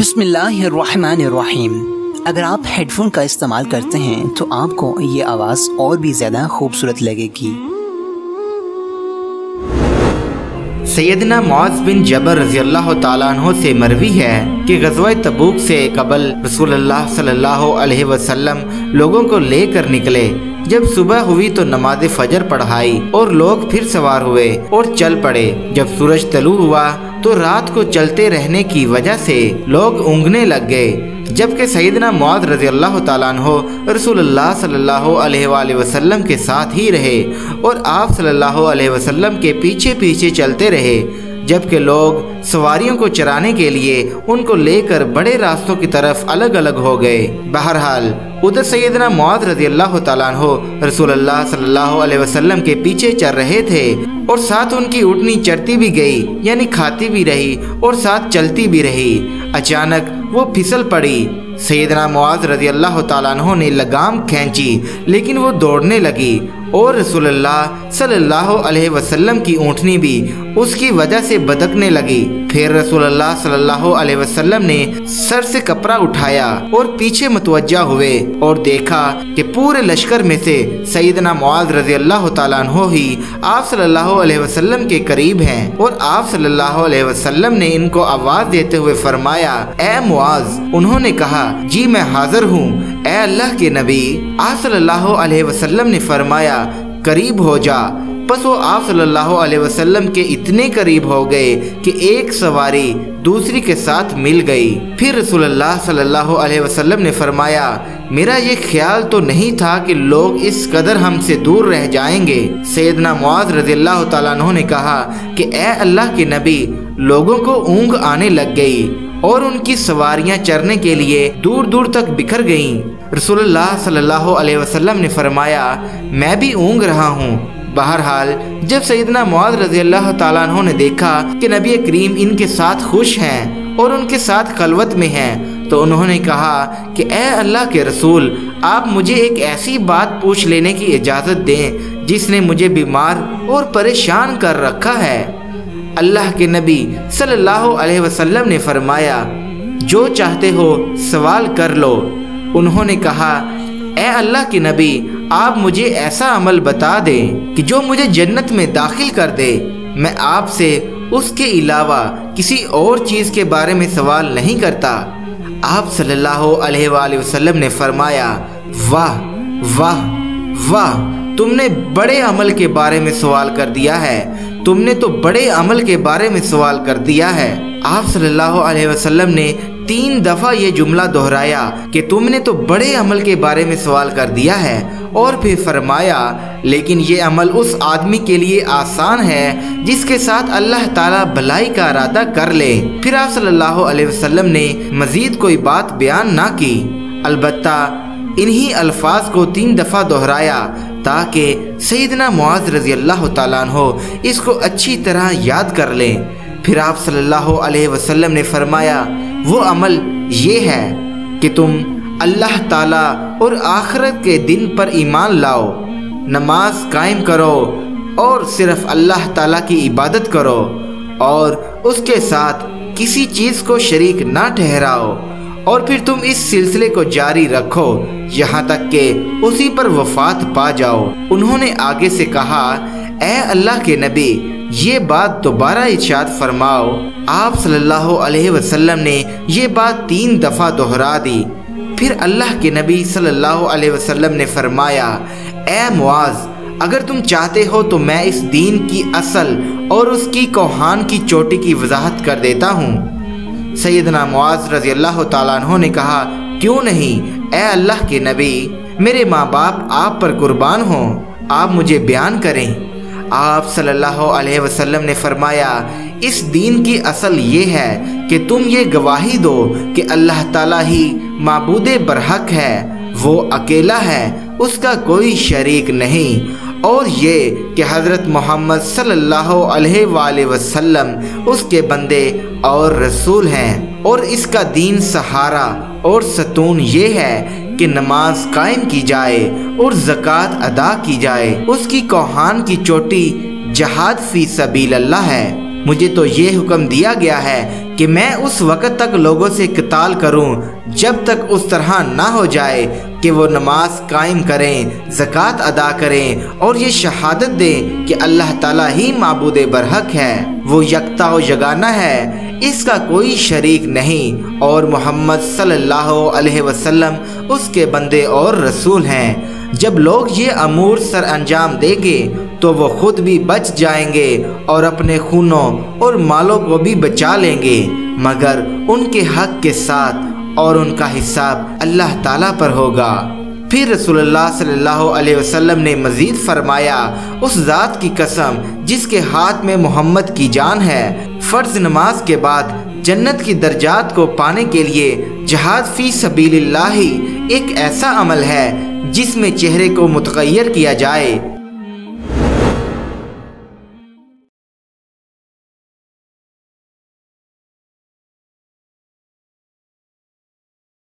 बिस्मिल्लाहिर्रहमानिर्रहीम। अगर आप हेडफोन का इस्तेमाल करते हैं तो आपको ये आवाज़ और भी ज़्यादा खूबसूरत लगेगी। सैयदना मुआज़ बिन जबल रज़ियल्लाहु ताला अन्हु से मरवी है कि ग़ज़वा तबूक से कबल रसूलुल्लाह सल्लल्लाहु अलैहि वसल्लम लोगों को लेकर निकले। जब सुबह हुई तो नमाज फजर पढ़ाई और लोग फिर सवार हुए और चल पड़े। जब सूरज तलू हुआ तो रात को चलते रहने की वजह से लोग ऊँघने लग गए, जबकि सैयदना मुआज़ रज़ियल्लाहु ताला अन्हु रसूलुल्लाह सल्लल्लाहु अलैहि वसल्लम के साथ ही रहे और आप सल्लल्लाहु अलैहि वसल्लम के पीछे पीछे चलते रहे, जबकि लोग सवारियों को चराने के लिए उनको लेकर बड़े रास्तों की तरफ अलग अलग हो गए। बहरहाल उधर सैयदना मुआज़ रज़ियल्लाहु ताला अन्हु रसूलुल्लाह सल्लल्लाहु अलैहि वसल्लम के पीछे चल रहे थे और साथ उनकी ऊँटनी चरती भी गई, यानी खाती भी रही और साथ चलती भी रही। अचानक वो फिसल पड़ी। सैयदना मुआज़ रज़ियल्लाहु ताला अन्हु ने लगाम खींची, लेकिन वो दौड़ने लगी और रसूलुल्लाह सल्लल्लाहु अलैहि वसल्लम की ऊँटनी भी उसकी वजह से बदकने लगी। फिर रसूलुल्लाह सल्लल्लाहु अलैहि वसल्लम ने सर से कपड़ा उठाया और पीछे मुतवज्जा हुए और देखा कि पूरे लश्कर में से सैयदना मुआज़ रज़ियल्लाहु ताला अन्हु ही आप सल्लल्लाहु अलैहि वसल्लम के करीब हैं और आप सल्लल्लाहु अलैहि वसल्लम ने इनको आवाज़ देते हुए फरमाया, ए मुआज़। उन्होंने कहा, जी मैं हाजिर हूँ ए अल्लाह के नबी। आप सल्लल्लाहु अलैहि वसल्लम ने फरमाया, करीब हो जा। बस वो आप सल्लल्लाहु अलैहि वसल्लम के इतने करीब हो गए कि एक सवारी दूसरी के साथ मिल गई। फिर रसूलुल्लाह सल्लल्लाहु अलैहि वसल्लम ने फरमाया, मेरा ये ख्याल तो नहीं था कि लोग इस कदर हमसे दूर रह जाएंगे। सैयदना मुआज़ रज़ियल्लाहु ताला अन्हु ने कहा कि ए अल्लाह के नबी, लोगों को ऊँघ आने लग गई और उनकी सवारियां चरने के लिए दूर दूर तक बिखर गईं। रसूलुल्लाह सल्लल्लाहु अलैहि वसल्लम ने फरमाया, मैं भी ऊँघ रहा हूँ। बहरहाल जब सैयदना मुआज़ रज़ियल्लाहु ताला अन्हु ने देखा कि नबी करीम इनके साथ खुश हैं और उनके साथ खलवत में हैं, तो उन्होंने कहा कि ए अल्लाह के रसूल, आप मुझे एक ऐसी बात पूछ लेने की इजाज़त दें जिसने मुझे बीमार और परेशान कर रखा है। अल्लाह के नबी सल्लल्लाहु अलैहि वसल्लम ने फरमाया, जो चाहते हो सवाल कर लो। उन्होंने कहा, ए अल्लाह के नबी, आप मुझे ऐसा अमल बता दें कि जो मुझे जन्नत में दाखिल कर दे। मैं आपसे उसके अलावा किसी और चीज़ के बारे में सवाल नहीं करता। आप सल्लल्लाहु अलैहि वसल्लम ने फरमाया, वाह वाह वाह, तुमने बड़े अमल के बारे में सवाल कर दिया है, तुमने तो बड़े अमल के बारे में सवाल कर दिया है। आप सल्लल्लाहु अलैहि वसल्लम ने 3 दफ़ा ये जुमला दोहराया कि तुमने तो बड़े अमल के बारे में सवाल कर दिया है, और फिर फरमाया, लेकिन ये अमल उस आदमी के लिए आसान है जिसके साथ अल्लाह ताला भलाई का इरादा कर ले। फिर आप सल्लल्लाहु अलैहि वसल्लम ने मज़ीद कोई बात बयान ना की, अलबत्ता इन्हीं अल्फाज को 3 दफ़ा दोहराया ताकि सैयदना मुआज़ रज़ियल्लाहु ताला अन्हु इसको अच्छी तरह याद कर लें। फिर आप सल्लल्लाहु अलैहि वसल्लम ने फरमाया, वो अमल ये है कि तुम अल्लाह ताला और आखिरत के दिन पर ईमान लाओ, नमाज कायम करो और सिर्फ अल्लाह ताला की इबादत करो और उसके साथ किसी चीज़ को शरीक ना ठहराओ, और फिर तुम इस सिलसिले को जारी रखो यहाँ तक कि उसी पर वफात पा जाओ। उन्होंने आगे से कहा, ए अल्लाह के नबी, ये बात दोबारा इरशाद फरमाओ। आप सल्लल्लाहु अलैहि वसल्लम ने ये बात 3 दफ़ा दोहरा दी। फिर अल्लाह के नबी सल्लल्लाहु अलैहि वसल्लम ने फरमाया, ए मुआज़, अगर तुम चाहते हो तो मैं इस दीन की असल और उसकी कोहान की चोटी की वजाहत कर देता हूँ। सैयदना मुआज़ रज़ियल्लाहु ताला अन्हु ने कहा, क्यों नहीं ए अल्लाह के नबी, मेरे माँ बाप आप पर कुर्बान हों, आप मुझे बयान करें। आप सल्लल्लाहु अलैहि वसल्लम ने फरमाया, इस दीन की असल ये है कि तुम ये गवाही दो कि अल्लाह ताला ही माबूदे बरहक है, वो अकेला है, उसका कोई शरीक नहीं, और ये कि हज़रत मोहम्मद सल्लल्लाहु अलैहि वसल्लम उसके बंदे और रसूल हैं। और इसका दीन सहारा और सतून ये है कि नमाज कायम की जाए और ज़कात अदा की जाए। उसकी कोहान की चोटी जहाद फी सबील अल्लाह है। मुझे तो ये हुक्म दिया गया है کہ میں اس وقت تک لوگوں سے قتال کروں جب تک اس طرح نہ ہو جائے کہ وہ نماز قائم کریں، زکوٰۃ ادا کریں اور یہ شہادت دیں کہ اللہ تعالیٰ ہی معبود برحق ہے، وہ یکتا و یگانہ ہے، اس کا کوئی شریک نہیں، اور محمد صلی اللہ علیہ وسلم اس کے بندے اور رسول ہیں۔ جب لوگ یہ امور سر انجام دیں گے تو وہ خود بھی بچ جائیں گے اور اپنے خونوں اور مالوں کو بھی بچا لیں گے، مگر ان کے حق کے ساتھ، اور ان کا حساب اللہ تعالیٰ پر ہوگا۔ پھر رسول اللہ صلی اللہ علیہ وسلم نے مزید فرمایا، اس ذات کی قسم جس کے ہاتھ میں محمد کی جان ہے، فرض نماز کے بعد جنت کی درجات کو پانے کے لیے جہاد فی سبیل اللہ ایک ایسا عمل ہے جس میں چہرے کو متغیر کیا جائے